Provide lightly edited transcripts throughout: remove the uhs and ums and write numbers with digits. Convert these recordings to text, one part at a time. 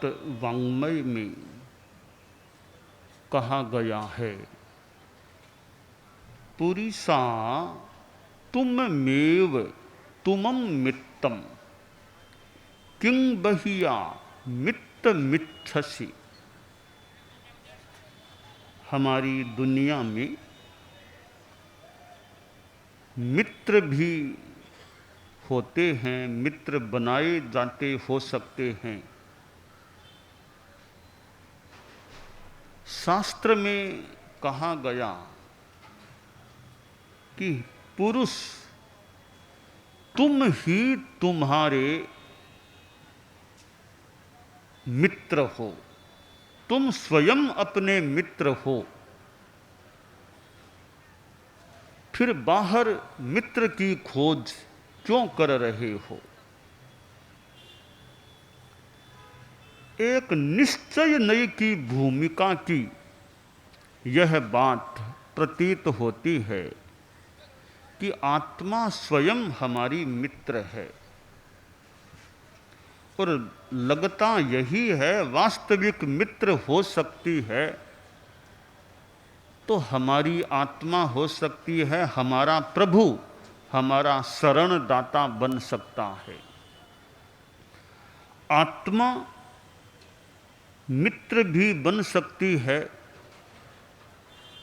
भागवत वाङ्मय में कहा गया है, पुरीसा तुममेव तुमं मित्तम किं बहिया मित्त मिच्छसि। हमारी दुनिया में मित्र भी होते हैं, मित्र बनाए जाते हो सकते हैं। शास्त्र में कहा गया कि पुरुष तुम ही तुम्हारे मित्र हो, तुम स्वयं अपने मित्र हो, फिर बाहर मित्र की खोज क्यों कर रहे हो। एक निश्चय नय की भूमिका की यह बात प्रतीत होती है कि आत्मा स्वयं हमारी मित्र है, और लगता यही है वास्तविक मित्र हो सकती है तो हमारी आत्मा हो सकती है, हमारा प्रभु, हमारा शरणदाता बन सकता है। आत्मा मित्र भी बन सकती है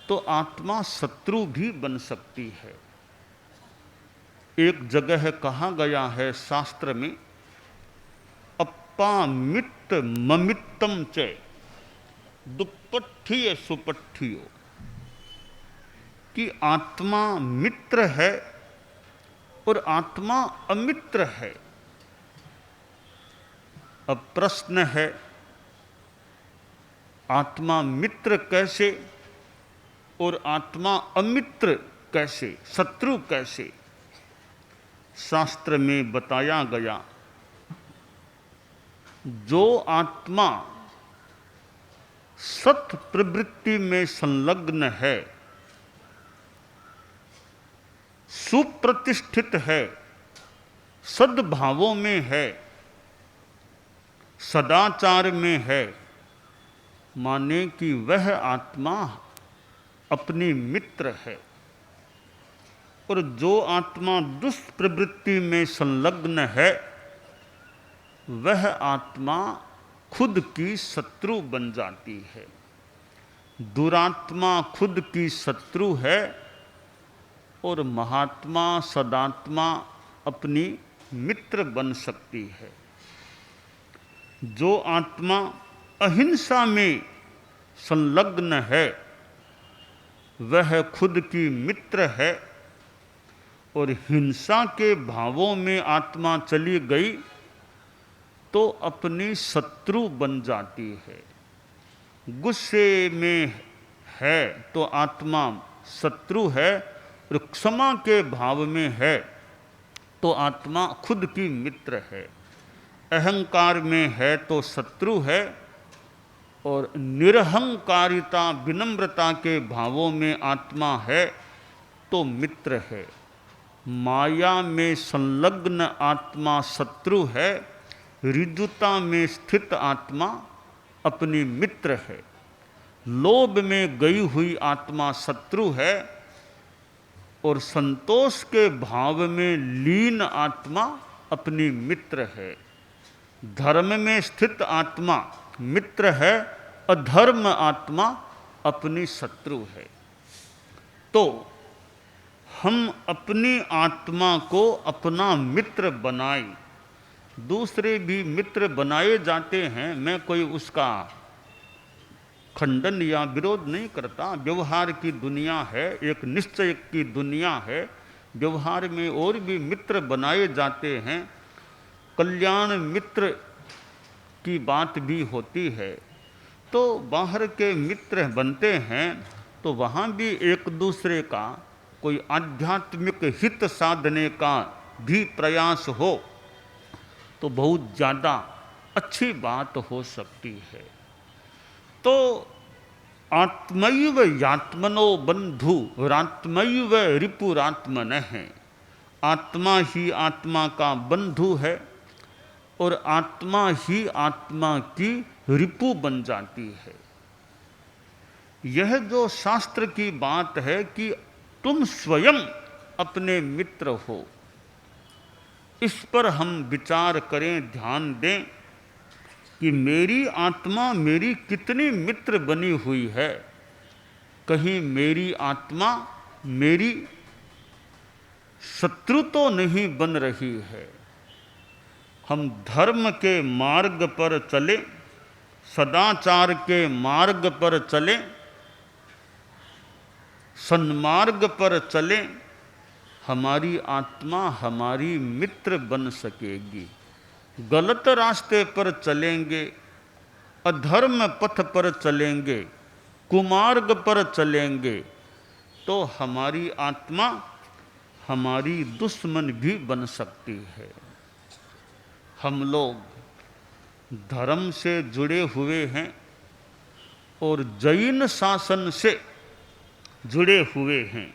तो आत्मा शत्रु भी बन सकती है। एक जगह कहा गया है शास्त्र में, अप्पामित्त ममित्तम च दुप्पठीय सुपठियो, कि आत्मा मित्र है और आत्मा अमित्र है। अब प्रश्न है, आत्मा मित्र कैसे और आत्मा अमित्र कैसे, शत्रु कैसे। शास्त्र में बताया गया, जो आत्मा सत प्रवृत्ति में संलग्न है, सुप्रतिष्ठित है, सद्भावों में है, सदाचार में है, माने कि वह आत्मा अपनी मित्र है। और जो आत्मा दुष्प्रवृत्ति में संलग्न है, वह आत्मा खुद की शत्रु बन जाती है। दुरात्मा खुद की शत्रु है और महात्मा सदात्मा अपनी मित्र बन सकती है। जो आत्मा अहिंसा में संलग्न है, वह खुद की मित्र है, और हिंसा के भावों में आत्मा चली गई तो अपनी शत्रु बन जाती है। गुस्से में है तो आत्मा शत्रु है, और क्षमा के भाव में है तो आत्मा खुद की मित्र है। अहंकार में है तो शत्रु है, और निरहंकारिता विनम्रता के भावों में आत्मा है तो मित्र है। माया में संलग्न आत्मा शत्रु है, ऋजुता में स्थित आत्मा अपनी मित्र है। लोभ में गई हुई आत्मा शत्रु है, और संतोष के भाव में लीन आत्मा अपनी मित्र है। धर्म में स्थित आत्मा मित्र है, अधर्म आत्मा अपनी शत्रु है। तो हम अपनी आत्मा को अपना मित्र बनाए। दूसरे भी मित्र बनाए जाते हैं, मैं कोई उसका खंडन या विरोध नहीं करता। व्यवहार की दुनिया है, एक निश्चय की दुनिया है। व्यवहार में और भी मित्र बनाए जाते हैं, कल्याण मित्र की बात भी होती है। तो बाहर के मित्र बनते हैं तो वहाँ भी एक दूसरे का कोई आध्यात्मिक हित साधने का भी प्रयास हो तो बहुत ज़्यादा अच्छी बात हो सकती है। तो आत्मैव यात्मनो बंधु रात्मैव रिपुरात्मनः, आत्मा ही आत्मा का बंधु है, और आत्मा ही आत्मा की रिपु बन जाती है। यह जो शास्त्र की बात है कि तुम स्वयं अपने मित्र हो, इस पर हम विचार करें, ध्यान दें कि मेरी आत्मा मेरी कितनी मित्र बनी हुई है। कहीं मेरी आत्मा मेरी शत्रु तो नहीं बन रही है। हम धर्म के मार्ग पर चले, सदाचार के मार्ग पर चले, सन्मार्ग पर चले, हमारी आत्मा हमारी मित्र बन सकेगी। गलत रास्ते पर चलेंगे, अधर्म पथ पर चलेंगे, कुमार्ग पर चलेंगे, तो हमारी आत्मा हमारी दुश्मन भी बन सकती है। हम लोग धर्म से जुड़े हुए हैं और जैन शासन से जुड़े हुए हैं।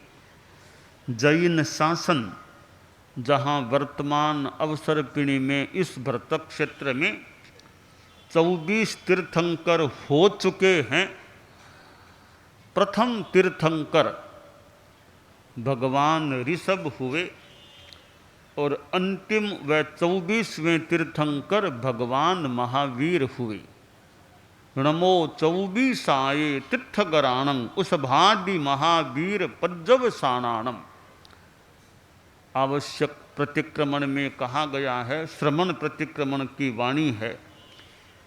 जैन शासन जहाँ वर्तमान अवसरपिणी में इस भरतक क्षेत्र में 24 तीर्थंकर हो चुके हैं। प्रथम तीर्थंकर भगवान ऋषभ हुए और अंतिम व 24वें तीर्थंकर भगवान महावीर हुए। नमो 24 तीर्थगराणं उसभादि महावीर पज्जव साणाणम। आवश्यक प्रतिक्रमण में कहा गया है, श्रमण प्रतिक्रमण की वाणी है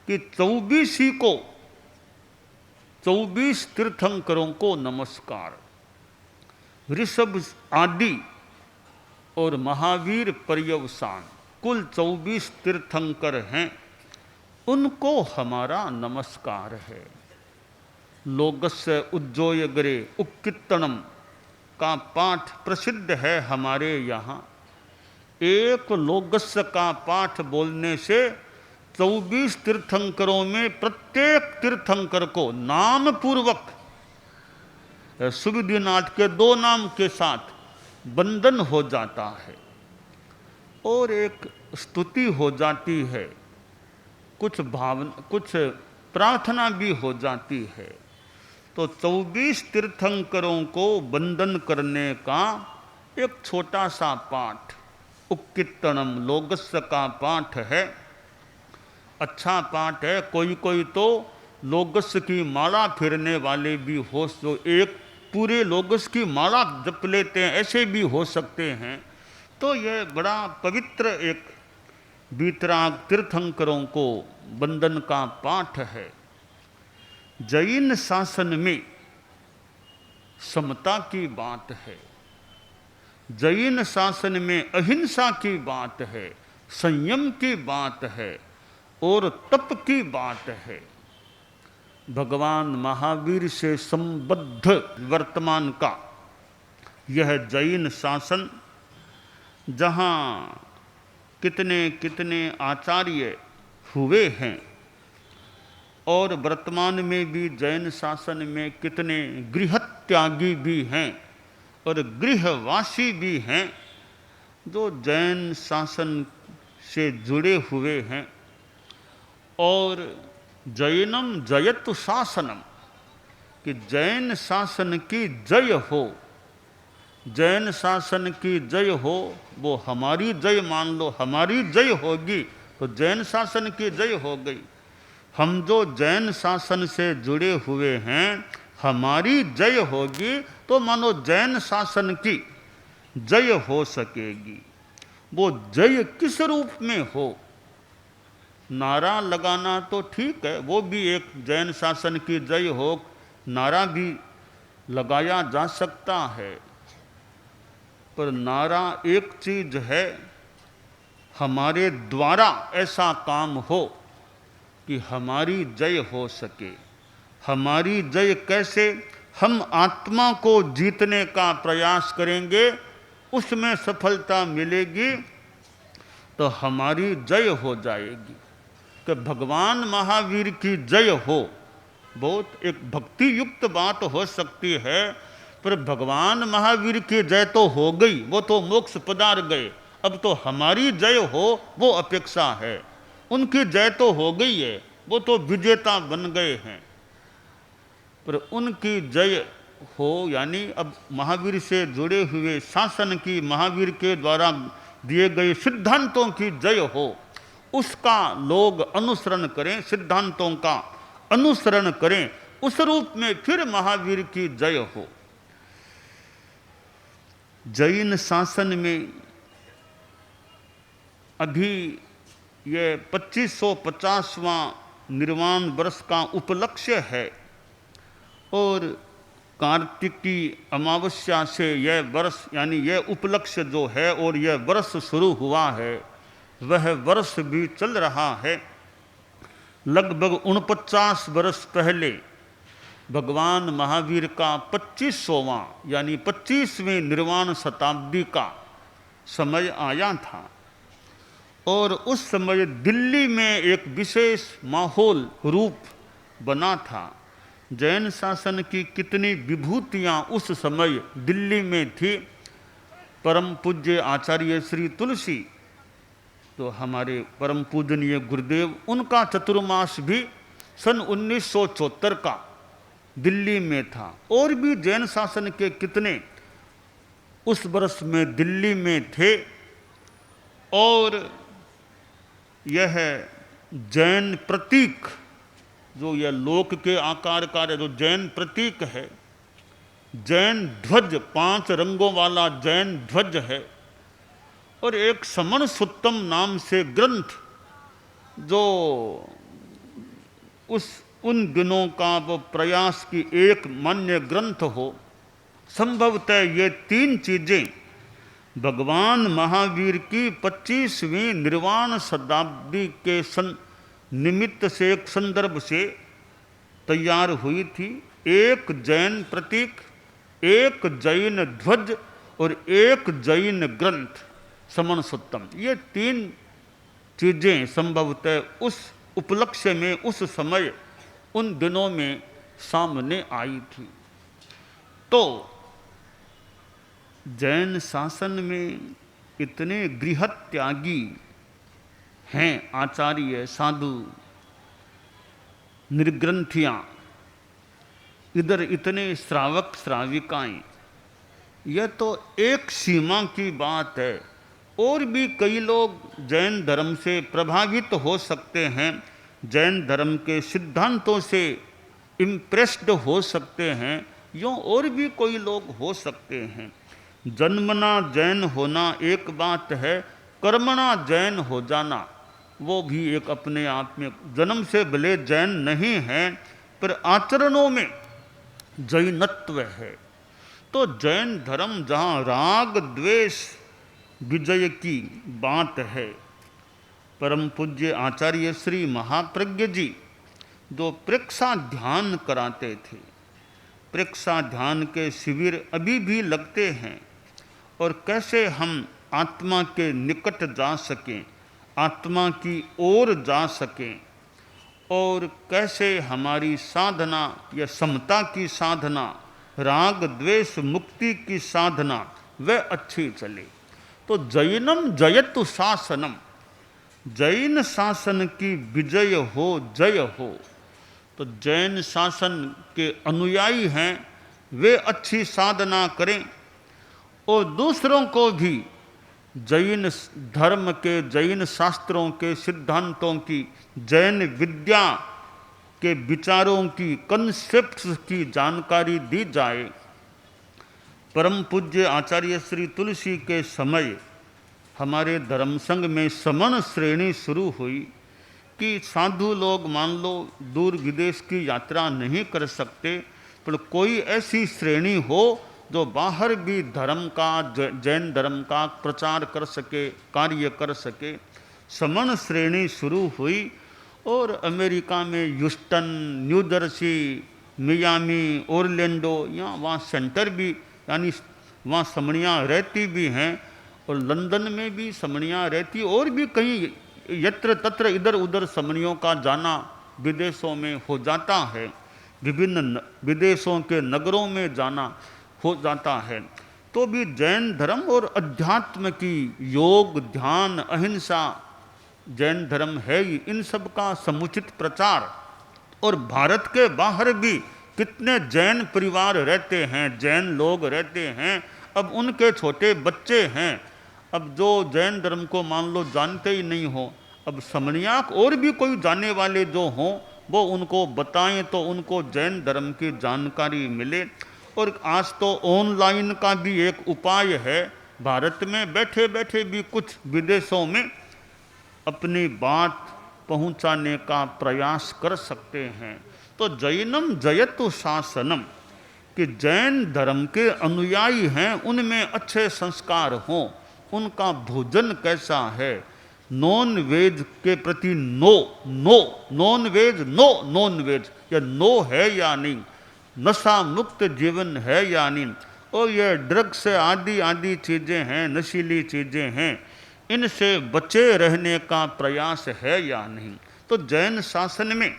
कि 24 को 24 तीर्थंकरों को नमस्कार। ऋषभ आदि और महावीर पर्यवसान कुल 24 तीर्थंकर हैं, उनको हमारा नमस्कार है। लोगस्य उज्जोयगरे उक्कीर्तनम का पाठ प्रसिद्ध है हमारे यहाँ। एक लोगस्य का पाठ बोलने से 24 तीर्थंकरों में प्रत्येक तीर्थंकर को नाम पूर्वक सुविधिनाथ के 2 नाम के साथ बंधन हो जाता है और एक स्तुति हो जाती है, कुछ प्रार्थना भी हो जाती है। तो 24 तीर्थंकरों को बंधन करने का एक छोटा सा पाठ उक्कीर्तनम लोगस्य का पाठ है। अच्छा पाठ है। कोई कोई तो लोगस्य की माला फिरने वाले भी हो, तो एक पूरे लोगस्य की माला जप लेते हैं, ऐसे भी हो सकते हैं। तो यह बड़ा पवित्र एक वीतराग तीर्थंकरों को बंधन का पाठ है। जैन शासन में समता की बात है, जैन शासन में अहिंसा की बात है, संयम की बात है और तप की बात है। भगवान महावीर से संबद्ध वर्तमान का यह जैन शासन, जहाँ कितने कितने आचार्य हुए हैं और वर्तमान में भी जैन शासन में कितने गृहत्यागी भी हैं और गृहवासी भी हैं जो जैन शासन से जुड़े हुए हैं। और जैनम जयतु शासनम, कि जैन शासन की जय हो, जैन शासन की जय हो, वो हमारी जय मान लो, हमारी जय होगी तो जैन शासन की जय हो गई। हम जो जैन शासन से जुड़े हुए हैं, हमारी जय होगी तो मानो जैन शासन की जय हो सकेगी। वो जय किस रूप में हो, नारा लगाना तो ठीक है, वो भी एक जैन शासन की जय हो, नारा भी लगाया जा सकता है। पर नारा एक चीज है, हमारे द्वारा ऐसा काम हो कि हमारी जय हो सके। हमारी जय कैसे? हम आत्मा को जीतने का प्रयास करेंगे, उसमें सफलता मिलेगी तो हमारी जय हो जाएगी। कि भगवान महावीर की जय हो, बहुत एक भक्ति युक्त बात हो सकती है, पर भगवान महावीर की जय तो हो गई, वो तो मोक्ष पधार गए। अब तो हमारी जय हो वो अपेक्षा है। उनकी जय तो हो गई है, वो तो विजेता बन गए हैं, पर उनकी जय हो यानी अब महावीर से जुड़े हुए शासन की, महावीर के द्वारा दिए गए सिद्धांतों की जय हो, उसका लोग अनुसरण करें, सिद्धांतों का अनुसरण करें, उस रूप में फिर महावीर की जय हो। जैन शासन में अभी ये 2550वां निर्वाण वर्ष का उपलक्ष्य है और कार्तिकी अमावस्या से यह वर्ष यानी यह उपलक्ष्य जो है और यह वर्ष शुरू हुआ है, वह वर्ष भी चल रहा है। लगभग 49 वर्ष पहले भगवान महावीर का 25वां यानी 25वीं निर्वाण शताब्दी का समय आया था और उस समय दिल्ली में एक विशेष माहौल रूप बना था। जैन शासन की कितनी विभूतियाँ उस समय दिल्ली में थी। परम पूज्य आचार्य श्री तुलसी, तो हमारे परम पूजनीय गुरुदेव, उनका चतुर्मास भी सन 1974 का दिल्ली में था और भी जैन शासन के कितने उस वर्ष में दिल्ली में थे। और यह जैन प्रतीक जो यह लोक के आकार का जो जैन प्रतीक है, जैन ध्वज, 5 रंगों वाला जैन ध्वज है और एक समण सुत्तम नाम से ग्रंथ जो उन दिनों का वो प्रयास की एक मान्य ग्रंथ हो। संभवतः ये 3 चीजें भगवान महावीर की 25वीं निर्वाण शताब्दी के निमित्त से, एक संदर्भ से तैयार हुई थी। एक जैन प्रतीक, एक जैन ध्वज और एक जैन ग्रंथ समण सुत्तम। ये 3 चीजें संभवतः उस उपलक्ष्य में, उस समय, उन दिनों में सामने आई थी। तो जैन शासन में इतने गृहत्यागी हैं आचार्य, साधु, निर्ग्रंथियाँ, इधर इतने श्रावक श्राविकाएं, यह तो एक सीमा की बात है। और भी कई लोग जैन धर्म से प्रभावित हो सकते हैं, जैन धर्म के सिद्धांतों से इम्प्रेस्ड हो सकते हैं, यूँ और भी कोई लोग हो सकते हैं। जन्मना जैन होना एक बात है, कर्मणा जैन हो जाना वो भी एक अपने आप में, जन्म से भले जैन नहीं है पर आचरणों में जैनत्व है। तो जैन धर्म जहाँ राग द्वेष विजय की बात है, परम पूज्य आचार्य श्री महाप्रज्ञ जी जो प्रेक्षा ध्यान कराते थे, प्रेक्षा ध्यान के शिविर अभी भी लगते हैं और कैसे हम आत्मा के निकट जा सकें, आत्मा की ओर जा सकें और कैसे हमारी साधना या समता की साधना, राग द्वेष मुक्ति की साधना वह अच्छी चले। तो जैनम जयतु शासनम, जैन शासन की विजय हो, जय हो। तो जैन शासन के अनुयायी हैं वे अच्छी साधना करें और दूसरों को भी जैन धर्म के, जैन शास्त्रों के सिद्धांतों की, जैन विद्या के विचारों की, कंसेप्ट्स की जानकारी दी जाए। परम पूज्य आचार्य श्री तुलसी के समय हमारे धर्म संघ में समण श्रेणी शुरू हुई कि साधु लोग मान लो दूर विदेश की यात्रा नहीं कर सकते, पर कोई ऐसी श्रेणी हो जो बाहर भी धर्म का, जैन धर्म का प्रचार कर सके, कार्य कर सके। समण श्रेणी शुरू हुई और अमेरिका में Houston, new Jersey, Miami, Orlando, यहाँ वहाँ सेंटर भी यानी वहाँ समणियाँ रहती भी हैं और लंदन में भी समणियाँ रहती, और भी कहीं यत्र तत्र इधर उधर समणियों का जाना विदेशों में हो जाता है, विभिन्न विदेशों के नगरों में जाना हो जाता है। तो भी जैन धर्म और अध्यात्म की, योग, ध्यान, अहिंसा जैन धर्म है ही, इन सब का समुचित प्रचार। और भारत के बाहर भी कितने जैन परिवार रहते हैं, जैन लोग रहते हैं। अब उनके छोटे बच्चे हैं, अब जो जैन धर्म को मान लो जानते ही नहीं हो, अब समनियाक और भी कोई जाने वाले जो हों वो उनको बताएं तो उनको जैन धर्म की जानकारी मिले। और आज तो ऑनलाइन का भी एक उपाय है, भारत में बैठे बैठे भी कुछ विदेशों में अपनी बात पहुंचाने का प्रयास कर सकते हैं। तो जैनम जयतु शासनम, कि जैन धर्म के अनुयायी हैं उनमें अच्छे संस्कार हों, उनका भोजन कैसा है, नॉन वेज के प्रति no no, non veg no, non veg या नो है या नहीं, नशा मुक्त जीवन है या नहीं, और ये ड्रग्स आदि आदि चीज़ें हैं, नशीली चीज़ें हैं, इनसे बचे रहने का प्रयास है या नहीं। तो जैन शासन में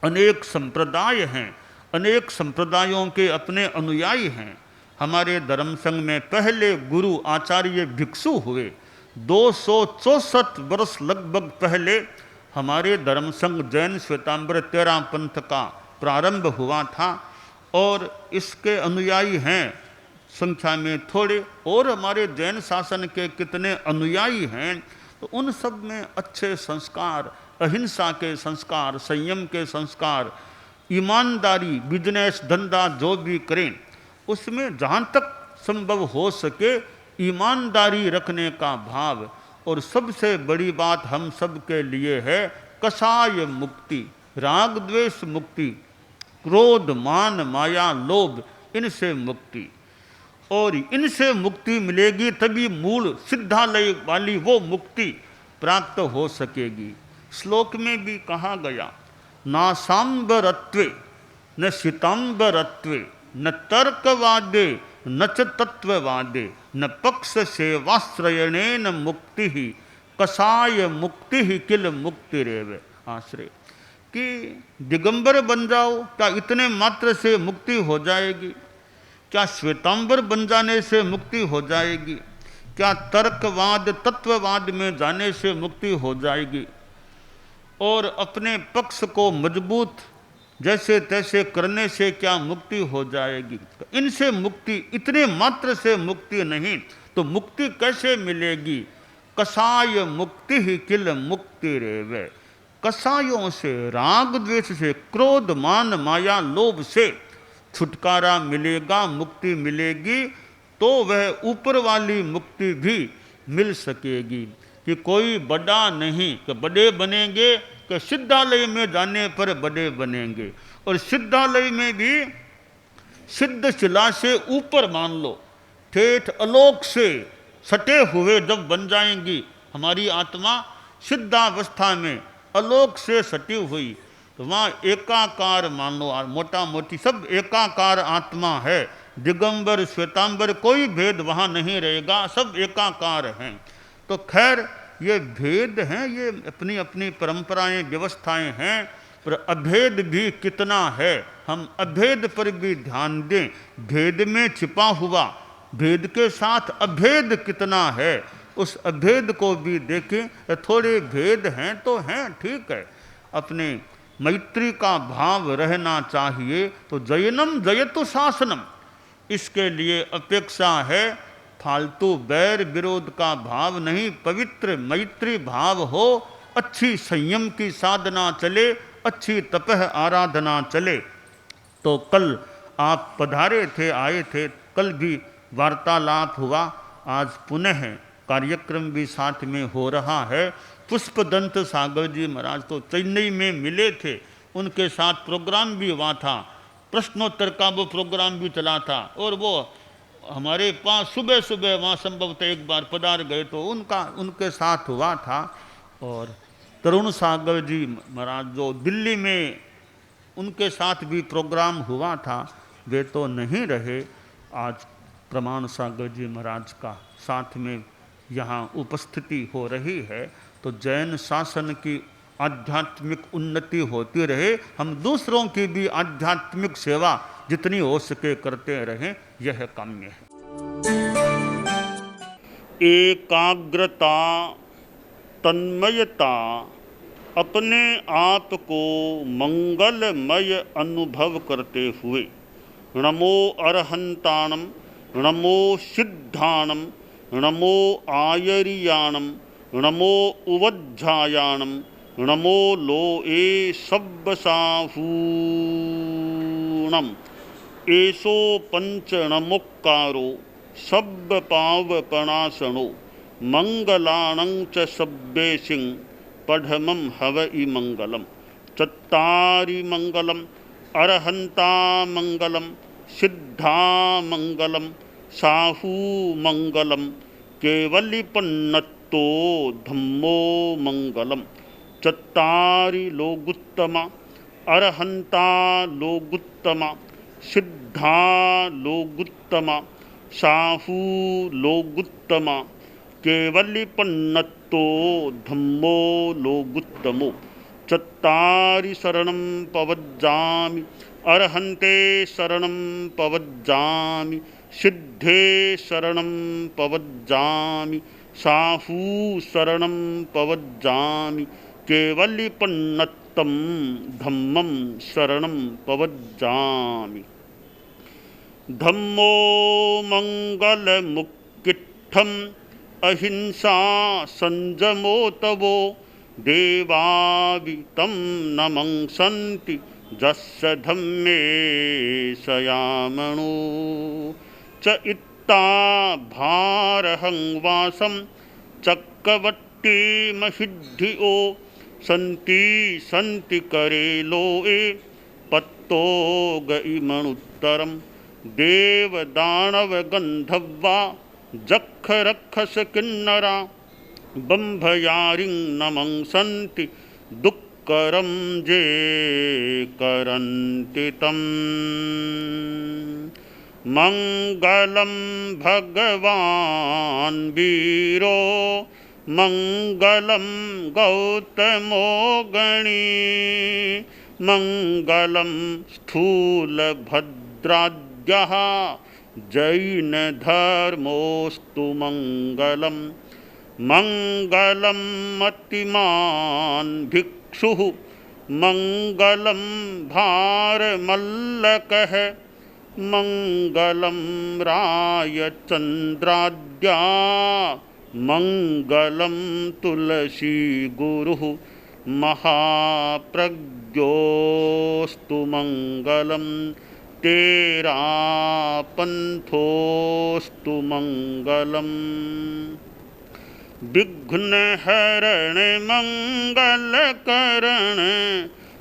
अनेक संप्रदाय हैं, अनेक संप्रदायों के अपने अनुयायी हैं। हमारे धर्म संघ में पहले गुरु आचार्य भिक्षु हुए, 264 वर्ष लगभग पहले हमारे धर्म संघ जैन श्वेतांबर 13 पंथ का प्रारंभ हुआ था। और इसके अनुयायी हैं संख्या में थोड़े, और हमारे जैन शासन के कितने अनुयायी हैं। तो उन सब में अच्छे संस्कार, अहिंसा के संस्कार, संयम के संस्कार, ईमानदारी, बिजनेस धंधा जो भी करें उसमें जहाँ तक संभव हो सके ईमानदारी रखने का भाव। और सबसे बड़ी बात हम सब के लिए है कषाय मुक्ति, राग द्वेष मुक्ति, क्रोध मान माया लोभ, इनसे मुक्ति। और इनसे मुक्ति मिलेगी तभी मूल सिद्धालय वाली वो मुक्ति प्राप्त हो सकेगी। श्लोक में भी कहा गया, ना सांबरत्वे न शितांबरत्वे न तर्कवादे न च तत्ववादे न पक्ष सेवाश्रयणेन मुक्ति ही कषाय मुक्ति ही किल मुक्ति रेव आश्रय। कि दिगंबर बन जाओ, क्या इतने मात्र से मुक्ति हो जाएगी? क्या श्वेतांबर बन जाने से मुक्ति हो जाएगी? क्या तर्कवाद तत्ववाद में जाने से मुक्ति हो जाएगी? और अपने पक्ष को मजबूत जैसे तैसे करने से क्या मुक्ति हो जाएगी? इनसे मुक्ति, इतने मात्र से मुक्ति नहीं, तो मुक्ति कैसे मिलेगी? कषाय मुक्ति ही किल मुक्ति रेवे। कषायों से, राग द्वेष से, क्रोध मान माया लोभ से छुटकारा मिलेगा, मुक्ति मिलेगी, तो वह ऊपर वाली मुक्ति भी मिल सकेगी। कि कोई बड़ा नहीं कि बड़े बनेंगे, कि सिद्धालय में जाने पर बड़े बनेंगे। और सिद्धालय में भी सिद्ध शिला से ऊपर मान लो, ठेठ आलोक से सटे हुए जब बन जाएंगी हमारी आत्मा, सिद्धावस्था में आलोक से सटी हुई, तो वहाँ एकाकार मान लो, मोटा मोटी सब एकाकार आत्मा है। दिगंबर श्वेतांबर कोई भेद वहाँ नहीं रहेगा, सब एकाकार हैं। तो खैर ये भेद हैं, ये अपनी अपनी परंपराएं व्यवस्थाएं हैं, पर अभेद भी कितना है, हम अभेद पर भी ध्यान दें। भेद में छिपा हुआ भेद के साथ अभेद कितना है, उस अभेद को भी देखें। थोड़े भेद हैं तो हैं, ठीक है, अपने मैत्री का भाव रहना चाहिए। तो जैनम जयतु शासनम, इसके लिए अपेक्षा है फालतू बैर विरोध का भाव नहीं, पवित्र मैत्री भाव हो, अच्छी संयम की साधना चले, अच्छी तपह आराधना चले। तो कल आप पधारे थे, आए थे, कल भी वार्तालाप हुआ, आज पुनः कार्यक्रम भी साथ में हो रहा है। पुष्पदंत सागर जी महाराज तो चेन्नई में मिले थे, उनके साथ प्रोग्राम भी हुआ था, प्रश्नोत्तर का वो प्रोग्राम भी चला था। और वो हमारे पास सुबह सुबह वहाँ संभवतः एक बार पधार गए तो उनके साथ हुआ था। और तरुण सागर जी महाराज जो दिल्ली में, उनके साथ भी प्रोग्राम हुआ था, वे तो नहीं रहे। आज प्रमाण सागर जी महाराज का साथ में यहाँ उपस्थिति हो रही है। तो जैन शासन की आध्यात्मिक उन्नति होती रहे, हम दूसरों की भी आध्यात्मिक सेवा जितनी हो सके करते रहें, यह काम्य है। एकाग्रता तन्मयता अपने आप को मंगलमय अनुभव करते हुए नमो अरहंताणम, नमो सिद्धाणम, नमो आयरियाणम, नमो उवज्झायाणम, नमो लोए सब्बसाहूणम। एसो पंचणमुक्कारो सब्बपावपणासनो मंगलाणं च सब्बेसिं पढ़मं हवइ मंगलम। चत्तारि मंगलम, अरहंता मंगलम, सिद्धा मंगलम, साहू मंगलम, केवलिपन्नत्तो धम्मो मंगलम। चत्तारि लोगुत्तमा, अरहंता लोगुत्तमा, सिद्धा लोगुत्तमा, साहू लोगुत्तमा, केवलिपन्नत्तो धम्मो लोगुत्तमो। चत्तारि शरणं पवज्जामि, अरहन्ते शरणं पवज्जामि, सिद्धे शरणं पवज्जामि, साहू शरणं पवज्जामि, केवलिपन्नत्तं धम्मं शरणं पवज्जामि। धम्मो मंगलमुक्किट्ठम् अहिंसा संजमो तवो देवावितं नमंसन्ति जस्य धम्मे सयामणो। च इत्ता भारहं वासं चक्रवट्टी महिद्धिओ सन्ति सन्ति करे लोए पत्तो गइमणुत्तरम। देवदानव गंधर्वा जख रक्षस किन्नरा बंभयारिं नमंसन्ति दुक्करं जे करन्ति तम्। मंगलं भगवान् वीरो मंगलं गौतमो गणी मंगलं स्थूलभद्राद्यः जैनधर्मोऽस्तु मंगलम्। मंगलं मतिमान् भिक्षुः मंगलं भारमल्लकः मंगलं रायचन्द्राद्या मंगलं तुलसी गुरुः महाप्रज्ञोऽस्तु मंगलम्। तेरा पंथोऽस्तु मंगलम्। विघ्नहरण मंगलकरण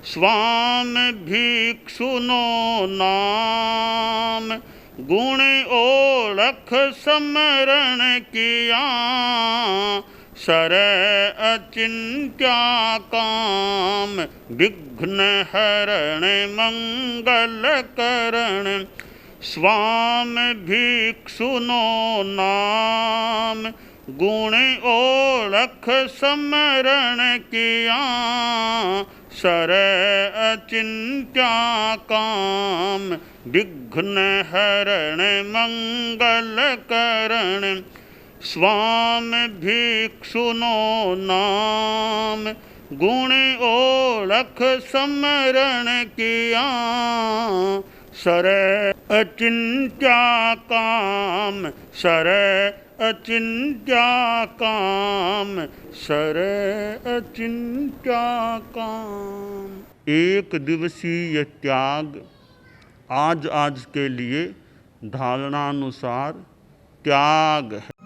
स्वामी भिक्षुनो नाम गुण ओळख समरण किया सर अचिंत्या काम। विघ्नहरण मंगलकरण स्वामी भिक्षुनो नाम गुण ओळख समरण किया सर अचिंत्या काम। विघ्नहरण मंगलकरण स्वामी भिक्षुनो नाम गुण ओळख समरण किया सर अचिंत्या काम। सर अचिंत्या काम, सर अचिंत्या काम। एक दिवसीय त्याग आज के लिए धारणानुसार त्याग है।